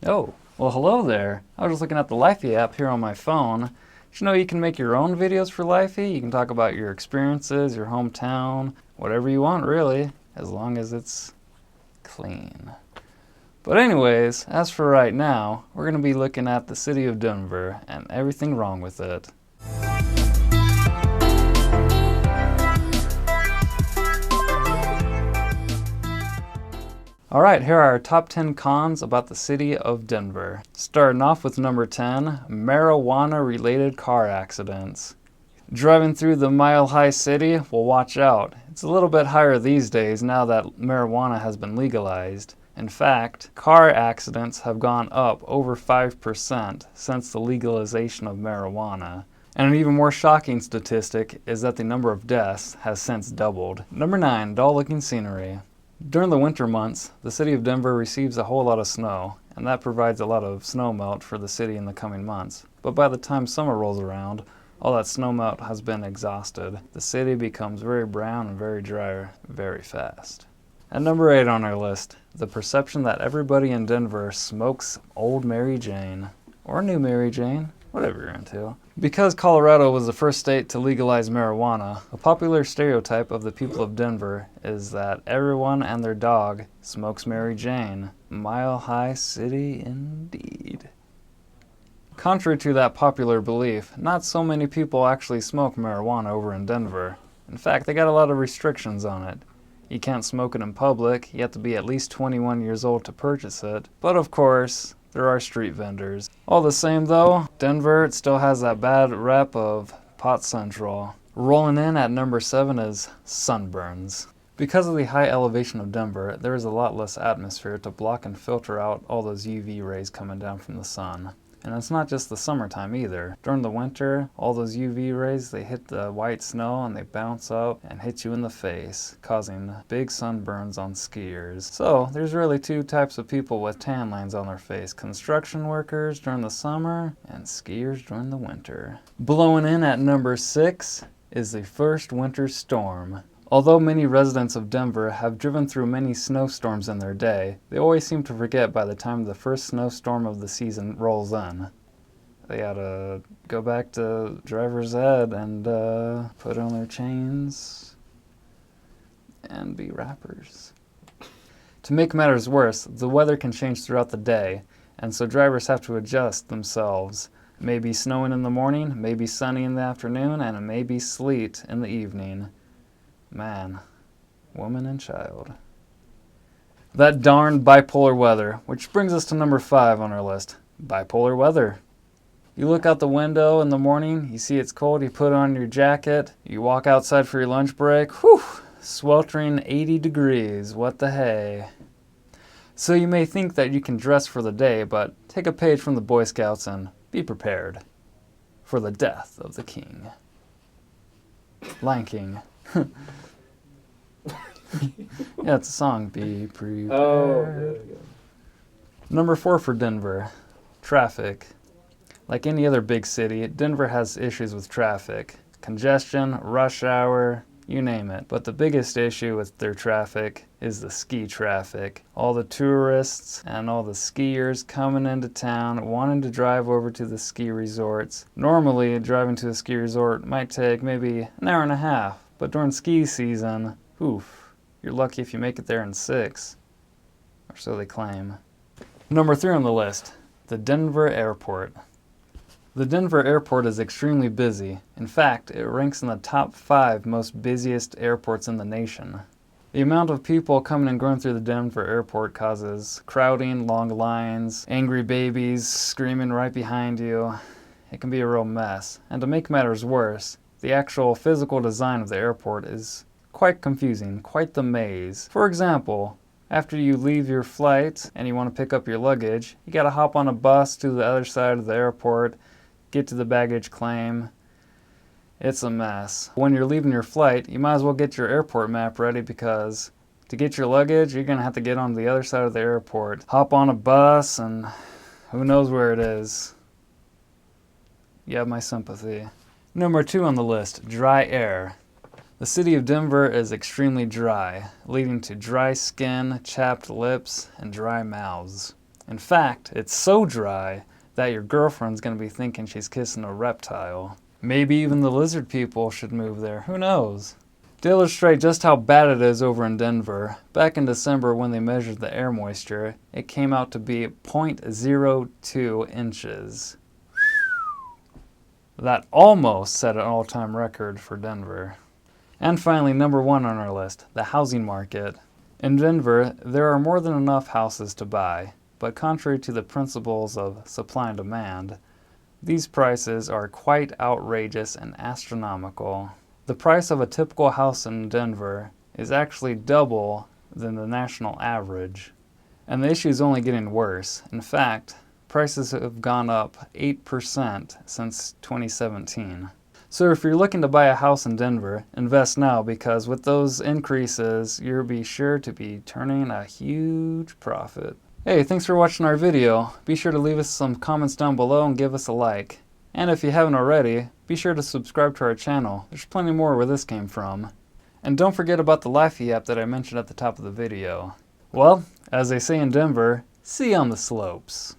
Oh, well, hello there. I was just looking at the Lifey app here on my phone. Did you know you can make your own videos for Lifey? You can talk about your experiences, your hometown, whatever you want, really, as long as it's clean. But anyways, as for right now, we're going to be looking at the city of Denver and everything wrong with it. Alright, here are our top 10 cons about the city of Denver. Starting off with number 10, marijuana-related car accidents. Driving through the mile-high city, well, watch out. It's a little bit higher these days now that marijuana has been legalized. In fact, car accidents have gone up over 5% since the legalization of marijuana. And an even more shocking statistic is that the number of deaths has since doubled. Number 9, dull-looking scenery. During the winter months, the city of Denver receives a whole lot of snow, and that provides a lot of snow melt for the city in the coming months. But by the time summer rolls around, all that snow melt has been exhausted. The city becomes very brown and very dry very fast. At number 8 on our list, the perception that everybody in Denver smokes Old Mary Jane, or New Mary Jane, whatever you're into. Because Colorado was the first state to legalize marijuana, a popular stereotype of the people of Denver is that everyone and their dog smokes Mary Jane. Mile High City indeed. Contrary to that popular belief, not so many people actually smoke marijuana over in Denver. In fact, they got a lot of restrictions on it. You can't smoke it in public, you have to be at least 21 years old to purchase it. But of course, there are street vendors. All the same though, Denver it still has that bad rep of pot central. Rolling in at number 7 is sunburns. Because of the high elevation of Denver, there is a lot less atmosphere to block and filter out all those UV rays coming down from the sun. And it's not just the summertime either. During the winter, all those UV rays, they hit the white snow and they bounce up and hit you in the face, causing big sunburns on skiers. So, there's really two types of people with tan lines on their face. Construction workers during the summer and skiers during the winter. Blowing in at number 6 is the first winter storm. Although many residents of Denver have driven through many snowstorms in their day, they always seem to forget by the time the first snowstorm of the season rolls in. They gotta go back to driver's ed and put on their chains and be rappers. To make matters worse, the weather can change throughout the day, and so drivers have to adjust themselves. It may be snowing in the morning, it may be sunny in the afternoon, and it may be sleet in the evening. Man, woman, and child. That darn bipolar weather, which brings us to number 5 on our list. Bipolar weather. You look out the window in the morning, you see it's cold, you put on your jacket, you walk outside for your lunch break, whew, sweltering 80 degrees, what the hey. So you may think that you can dress for the day, but take a page from the Boy Scouts and be prepared for the death of the king. Lion King. Yeah, it's a song. Be prepared. Oh, there we go. Number 4 for Denver. Traffic. Like any other big city, Denver has issues with traffic. Congestion, rush hour, you name it. But the biggest issue with their traffic is the ski traffic. All the tourists and all the skiers coming into town, wanting to drive over to the ski resorts. Normally, driving to a ski resort might take maybe an hour and a half. But during ski season, oof, you're lucky if you make it there in 6. Or so they claim. Number 3 on the list, the Denver Airport. The Denver Airport is extremely busy. In fact, it ranks in the top 5 most busiest airports in the nation. The amount of people coming and going through the Denver Airport causes crowding, long lines, angry babies screaming right behind you. It can be a real mess. And to make matters worse, the actual physical design of the airport is quite confusing, quite the maze. For example, after you leave your flight and you want to pick up your luggage, you gotta hop on a bus to the other side of the airport, get to the baggage claim. It's a mess. When you're leaving your flight, you might as well get your airport map ready because to get your luggage, you're gonna have to get on the other side of the airport, hop on a bus, and who knows where it is. You have my sympathy. Number 2 on the list, dry air. The city of Denver is extremely dry, leading to dry skin, chapped lips, and dry mouths. In fact, it's so dry that your girlfriend's gonna be thinking she's kissing a reptile. Maybe even the lizard people should move there, who knows? To illustrate just how bad it is over in Denver, back in December when they measured the air moisture, it came out to be 0.02 inches. That almost set an all-time record for Denver. And finally, number 1 on our list, the housing market. In Denver, there are more than enough houses to buy, but contrary to the principles of supply and demand, these prices are quite outrageous and astronomical. The price of a typical house in Denver is actually double than the national average. And the issue is only getting worse. In fact, prices have gone up 8% since 2017. So if you're looking to buy a house in Denver, invest now, because with those increases, you'll be sure to be turning a huge profit. Hey, thanks for watching our video. Be sure to leave us some comments down below and give us a like. And if you haven't already, be sure to subscribe to our channel. There's plenty more where this came from. And don't forget about the Lifey app that I mentioned at the top of the video. Well, as they say in Denver, see you on the slopes.